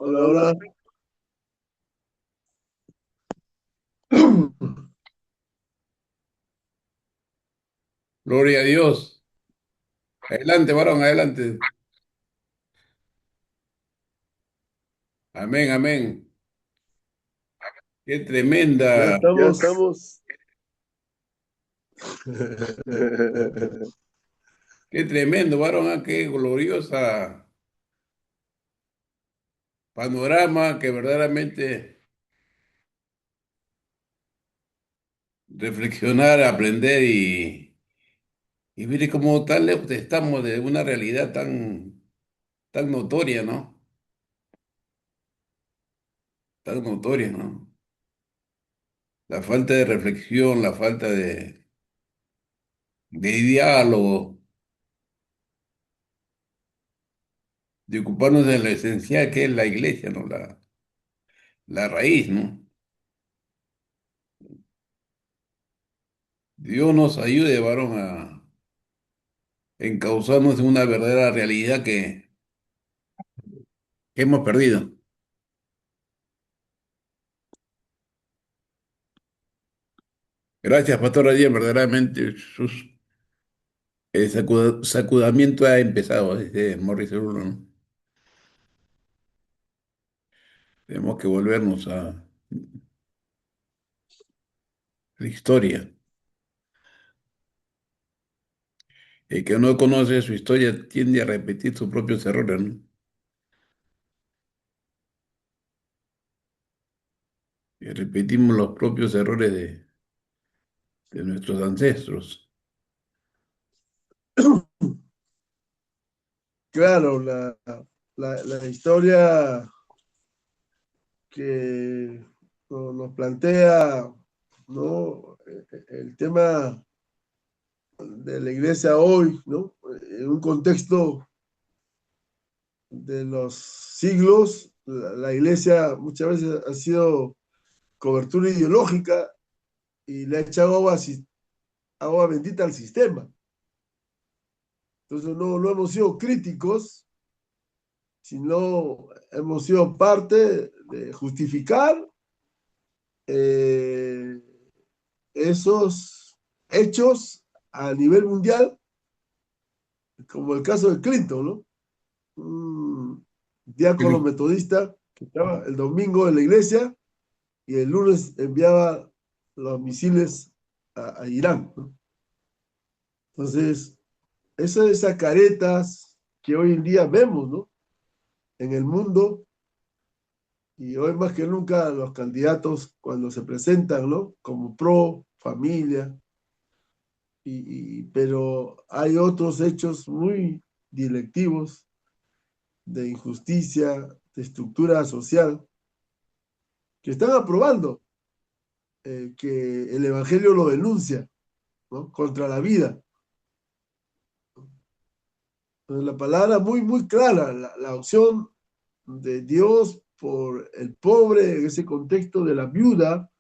S2: Hola, hola.
S1: Gloria a Dios. Adelante, varón, adelante. Amén, amén. Qué
S2: Ya
S1: tremenda,
S2: estamos.
S1: qué tremendo, varón, qué gloriosa panorama que verdaderamente reflexionar, aprender y mire cómo tan lejos estamos de una realidad tan notoria, ¿no? Tan notoria, ¿no? La falta de reflexión, la falta de diálogo, de ocuparnos de lo esencial que es la iglesia, ¿no? La raíz, ¿no? Dios nos ayude, varón, a encauzarnos en una verdadera realidad que hemos perdido. Gracias, Pastor Ariel, verdaderamente sacudamiento ha empezado, dice Morris Cerullo, ¿no? Tenemos que volvernos a la historia. El que no conoce su historia tiende a repetir sus propios errores, ¿no? Y repetimos los propios errores de nuestros ancestros.
S2: Claro, la historia que nos plantea, ¿no? El tema de la iglesia hoy, ¿no? En un contexto de los siglos, la iglesia muchas veces ha sido cobertura ideológica y le ha echado agua bendita al sistema. Entonces no hemos sido críticos, sino hemos sido parte de justificar eh, esos hechos a nivel mundial, como el caso de Clinton, ¿no? Un diácono
S1: Sí.
S2: metodista que estaba el domingo en la iglesia y el lunes enviaba los misiles a Irán, ¿no? Entonces, esas caretas que hoy en día vemos, ¿no? En el mundo, y hoy más que nunca los candidatos cuando se presentan, ¿no? Como pro familia, pero hay otros hechos muy directivos de injusticia, de estructura social, que están aprobando que el Evangelio lo denuncia, ¿no? Contra la vida. Entonces, la palabra muy clara, la opción de Dios por el pobre en ese contexto de la viuda,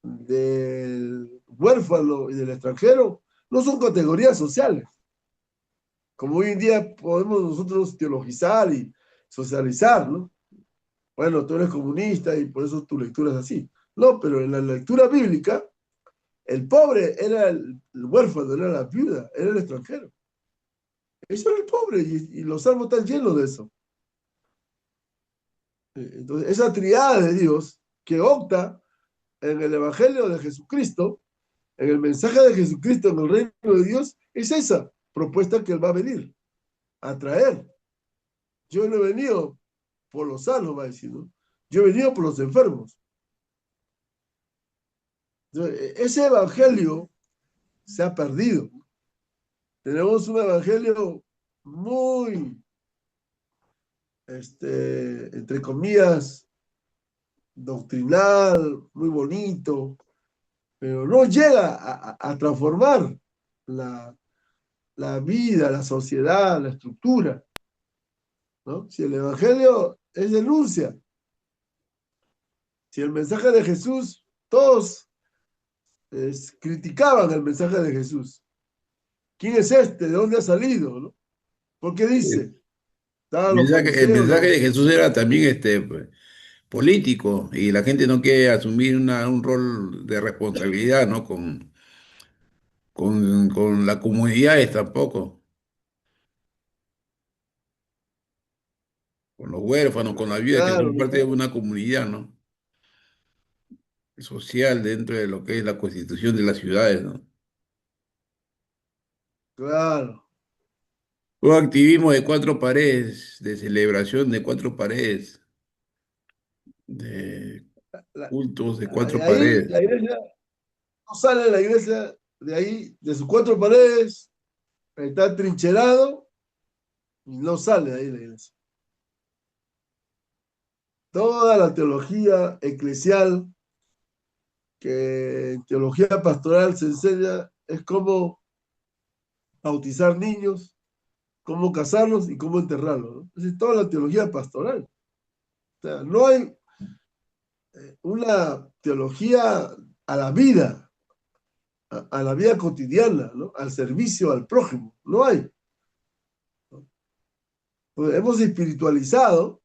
S2: del huérfano y del extranjero, no son categorías sociales, como hoy en día podemos nosotros teologizar y socializar, ¿no? Bueno, tú eres comunista y por eso tu lectura es así. No, pero en la lectura bíblica, el pobre era el huérfano, era la viuda, era el extranjero. Eso era el pobre y los salmos están llenos de eso. Entonces, esa triada de Dios que opta en el Evangelio de Jesucristo, en el mensaje de Jesucristo en el reino de Dios, es esa propuesta que Él va a venir a traer. Yo no he venido por los sanos, va a decir, ¿no? Yo he venido por los enfermos. Entonces, ese Evangelio se ha perdido. Tenemos un Evangelio muy, entre comillas, doctrinal, muy bonito, pero no llega a transformar la, la vida, la sociedad, la estructura, ¿no? Si el Evangelio es denuncia, si el mensaje de Jesús, todos criticaban el mensaje de Jesús. ¿Quién es este? ¿De dónde ha salido? ¿No? ¿Por qué dice? Estaban los
S1: El
S2: fariseos,
S1: mensaje de Jesús era también pues, político y la gente no quiere asumir un rol de responsabilidad, ¿no? con las comunidades tampoco, con los huérfanos, con la vida que
S2: Claro,
S1: son parte de una comunidad, ¿no? Social dentro de lo que es la constitución de las ciudades, ¿no?
S2: claro.
S1: Un activismo de cuatro paredes, de celebración de cuatro paredes, de
S2: La-
S1: cultos de cuatro
S2: ahí
S1: paredes.
S2: la iglesia no sale de la iglesia de ahí, de sus cuatro paredes, está trincherado y no sale de ahí la iglesia. Toda la teología eclesial, que en teología pastoral se enseña, es cómo bautizar niños, cómo casarlos y cómo enterrarlos, ¿no? Es decir, toda la teología pastoral. O sea, no hay una teología a la vida, a la vida cotidiana, ¿no? Al servicio al prójimo. No hay. Pues hemos espiritualizado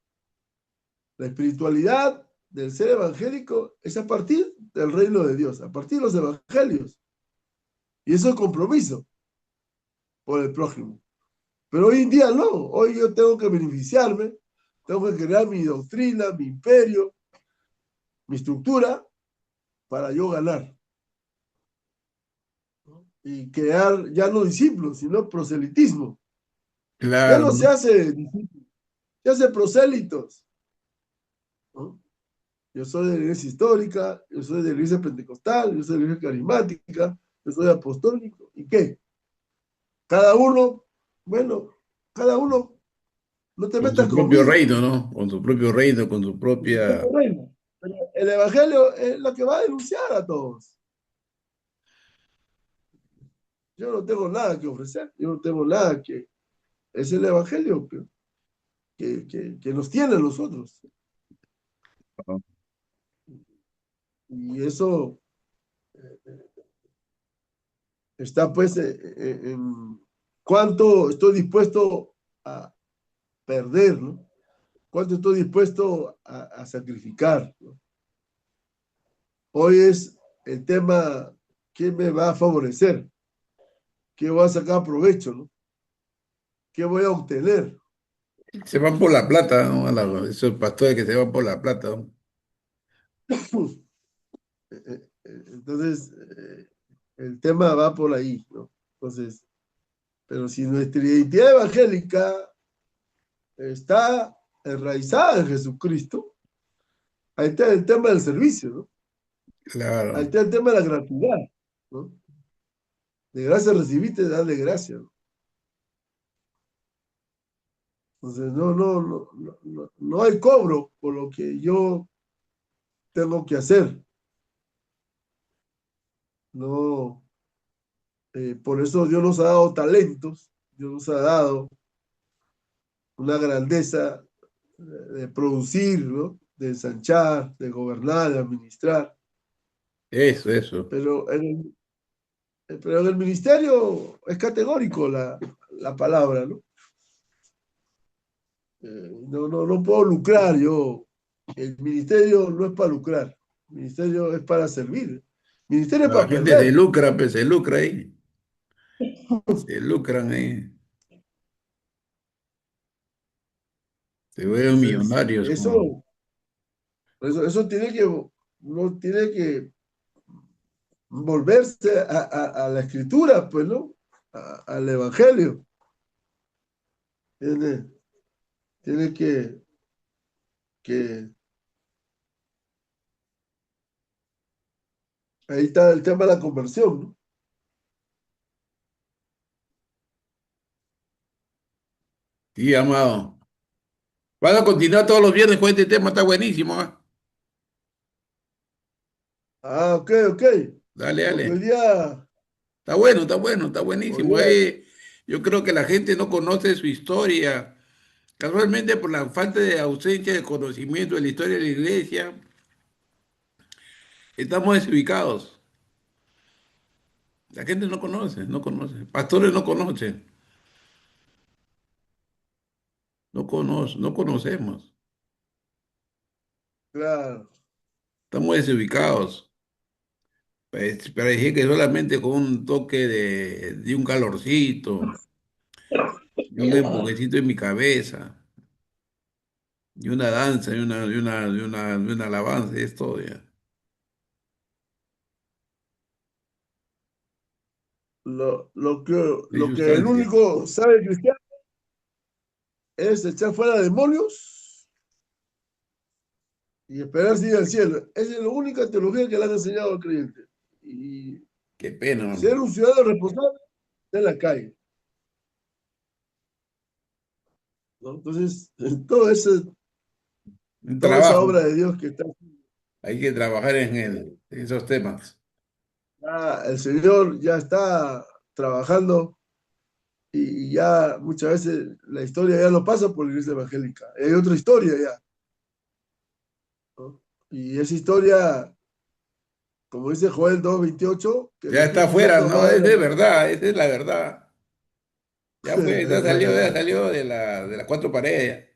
S2: la espiritualidad del ser evangélico es a partir del reino de Dios, a partir de los evangelios. Y eso es compromiso por el prójimo. Pero hoy en día no. Hoy yo tengo que beneficiarme, tengo que crear mi doctrina, mi imperio, mi estructura para yo ganar. ¿No? Y crear ya no discípulos, sino proselitismo. Ya
S1: Claro,
S2: no se
S1: ¿no?
S2: hace discípulos, se hace prosélitos. ¿No? Yo soy de la iglesia histórica, yo soy de la iglesia pentecostal, yo soy de la iglesia carismática, yo soy apostólico. ¿Y qué? Cada uno, bueno, cada uno, no te
S1: Con su
S2: metas
S1: propio
S2: conmigo.
S1: reino, ¿no? Con su propio reino, con su
S2: Es su
S1: propia...
S2: propio reino. Pero el evangelio es lo que va a denunciar a todos. Yo no tengo nada que ofrecer, yo no tengo nada que... Es el evangelio que nos tiene a nosotros. Y eso está pues en cuánto estoy dispuesto a perder, ¿no? Cuánto estoy dispuesto a sacrificar, ¿no? Hoy es el tema, ¿qué me va a favorecer? ¿Qué voy a sacar provecho, ¿no? ¿Qué voy a obtener?
S1: Se van por la plata, ¿no? Esos pastores que se van por la plata, ¿no?
S2: Entonces, el tema va por ahí, ¿no? Entonces, pero si nuestra identidad evangélica está enraizada en Jesucristo, ahí está el tema del servicio, ¿no? Ahí
S1: Claro.
S2: está el tema de la gratuidad, ¿no? De gracia recibiste, dale gracia, ¿no? Entonces, no hay cobro por lo que yo tengo que hacer. No, por eso Dios nos ha dado talentos, Dios nos ha dado una grandeza de producir, ¿no? De ensanchar, de gobernar, de administrar.
S1: Eso.
S2: Pero pero en el ministerio es categórico la palabra, ¿no? No puedo lucrar yo. El ministerio no es para lucrar, el ministerio es para servir. El ministerio es
S1: La
S2: para
S1: gente se
S2: perder.
S1: lucra, pues se lucra ahí. Se lucran ahí. Se vuelven
S2: Entonces,
S1: millonarios como...
S2: eso tiene que, uno tiene que volverse a la escritura, pues, ¿no? Al evangelio. Tiene, tiene que, ahí está el tema de la conversión, ¿no?
S1: Sí, amado. Van a continuar todos los viernes con este tema, está buenísimo, ¿ah?
S2: Ah, ok, ok.
S1: Dale,
S2: Porque
S1: dale. Está bueno, está
S2: hoy
S1: buenísimo.
S2: día,
S1: Yo creo que la gente no conoce su historia. Casualmente por la falta de ausencia de conocimiento de la historia de la iglesia, estamos desubicados. La gente no conoce, no conoce. Pastores no conocen, no conocemos.
S2: claro,
S1: Estamos desubicados. Parecía que solamente con un toque de un calorcito, y un empujoncito en mi cabeza, y una danza, y una alabanza, y es todo ya.
S2: Lo que,
S1: No hay
S2: lo que el
S1: sustancia.
S2: único sabe cristiano es echar fuera demonios y esperar ir al cielo. Esa es la única teología que le han enseñado al creyente. Y
S1: Qué pena, ¿no?
S2: ser un ciudadano responsable en la calle, ¿no? Entonces,
S1: Un
S2: toda esa
S1: trabajo.
S2: obra de Dios que está,
S1: Hay que trabajar en esos temas.
S2: el Señor ya está trabajando y ya muchas veces la historia ya no pasa por la iglesia evangélica. Hay otra historia ya, ¿no? Y esa historia, como dice Joel 2:28, que el
S1: Ya está
S2: Espíritu
S1: afuera,
S2: Santo
S1: ¿no?
S2: va a
S1: Es de
S2: derramar.
S1: verdad, esa es la verdad. Ya fue, ya salió de las cuatro paredes.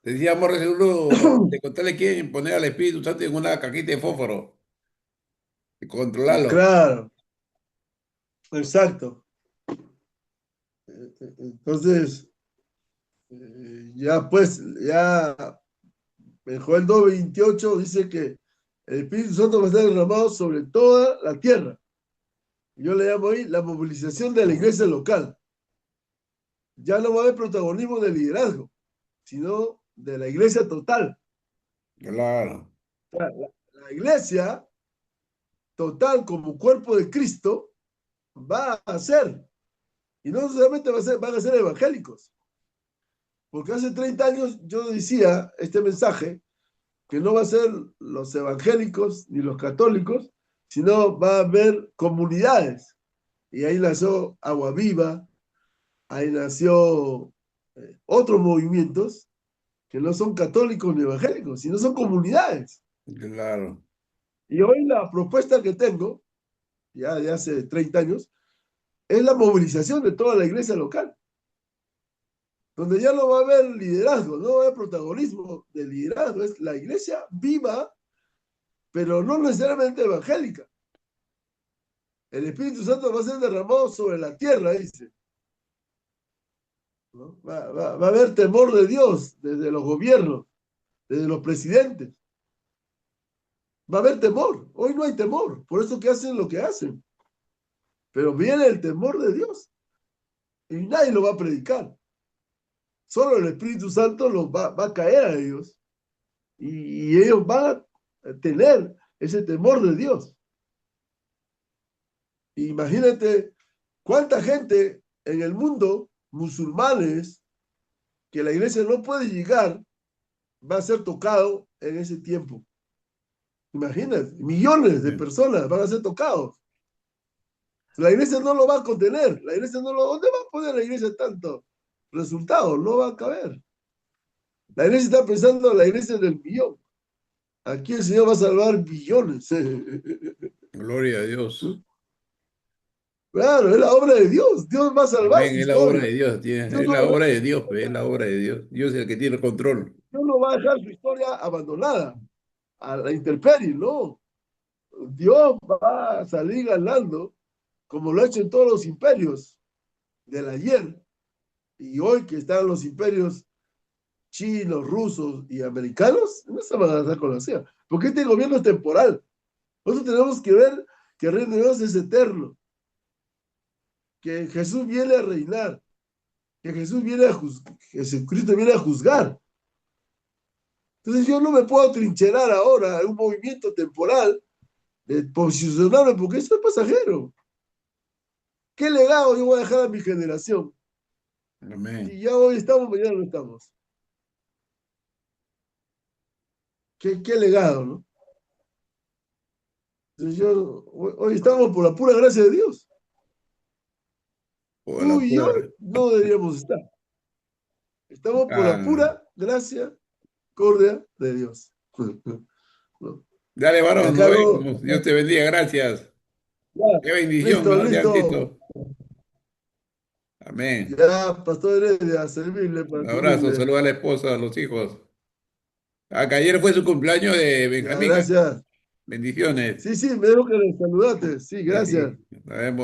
S1: Decía Morris seguro de contarle quién poner al Espíritu Santo en una cajita de fósforo y controlarlo.
S2: Claro, exacto. Entonces, ya pues, ya en Joel 2:28 dice que el Espíritu Santo va a estar derramado sobre toda la tierra. Yo le llamo ahí la movilización de la iglesia local. Ya no va a haber protagonismo de liderazgo, sino de la iglesia total.
S1: Claro,
S2: O sea, la iglesia total como cuerpo de Cristo va a ser, y no solamente van a ser evangélicos, porque hace 30 años yo decía este mensaje, que no va a ser los evangélicos ni los católicos, sino va a haber comunidades. Y ahí nació Agua Viva, ahí nació otros movimientos que no son católicos ni evangélicos, sino son comunidades.
S1: claro.
S2: Y hoy la propuesta que tengo, ya de hace 30 años, es la movilización de toda la iglesia local, donde ya no va a haber liderazgo, no va a haber protagonismo de liderazgo, es la iglesia viva, pero no necesariamente evangélica. El Espíritu Santo va a ser derramado sobre la tierra, dice, ¿no? Va a haber temor de Dios desde los gobiernos, desde los presidentes. Va a haber temor. Hoy no hay temor, por eso que hacen lo que hacen. Pero viene el temor de Dios y nadie lo va a predicar. Solo el Espíritu Santo va a caer a ellos y ellos van a tener ese temor de Dios. Imagínate cuánta gente en el mundo, musulmanes, que la iglesia no puede llegar, va a ser tocado en ese tiempo. Imagínate, millones de personas van a ser tocados. La iglesia no lo va a contener. La iglesia no lo. ¿Dónde va a poner la iglesia tanto resultado? No va a caber. La iglesia está pensando en la iglesia del millón. Aquí el Señor va a salvar billones.
S1: Gloria a Dios.
S2: Claro, es la obra de Dios. Dios va a salvar
S1: Amén,
S2: su
S1: es la obra
S2: historia.
S1: de Dios,
S2: Dios
S1: es
S2: no,
S1: la obra de Dios, pues, es la obra de Dios. Dios es el que tiene el control.
S2: Dios no va a dejar su historia abandonada a la intemperie, no. Dios va a salir ganando como lo ha hecho en todos los imperios del ayer y hoy que están los imperios chinos, rusos y americanos, no se van a dar con la CIA, porque este gobierno es temporal. Nosotros tenemos que ver que el reino de Dios es eterno, que Jesús viene a reinar, que Jesús viene a juzgar, Jesucristo viene a juzgar. Entonces yo no me puedo trincherar ahora en un movimiento temporal de posicionarme porque eso es pasajero. ¿Qué legado yo voy a dejar a mi generación?
S1: Amén.
S2: Si ya hoy estamos, mañana no estamos. ¿Qué legado, no? Entonces hoy estamos por la pura gracia de Dios.
S1: Por la
S2: Tú y yo
S1: pura.
S2: no deberíamos estar. Estamos por la
S1: Ah,
S2: pura gracia, cordia de Dios. ¿No?
S1: dale,
S2: Y
S1: varón, nos
S2: acá no,
S1: vemos. Dios te bendiga, gracias.
S2: ya,
S1: Qué bendición,
S2: listo,
S1: ¿no?
S2: listo.
S1: Diantito. Amén.
S2: Ya, Pastor Heredia, a servirle
S1: Un
S2: para
S1: abrazo,
S2: servirle.
S1: saluda a la esposa, a los hijos. Ah, que ayer fue su cumpleaños de
S2: Ya,
S1: Benjamín. ¿Ah?
S2: gracias.
S1: Bendiciones.
S2: Sí, sí, me dijo que le saludate. Sí, gracias.
S1: Sí, nos vemos.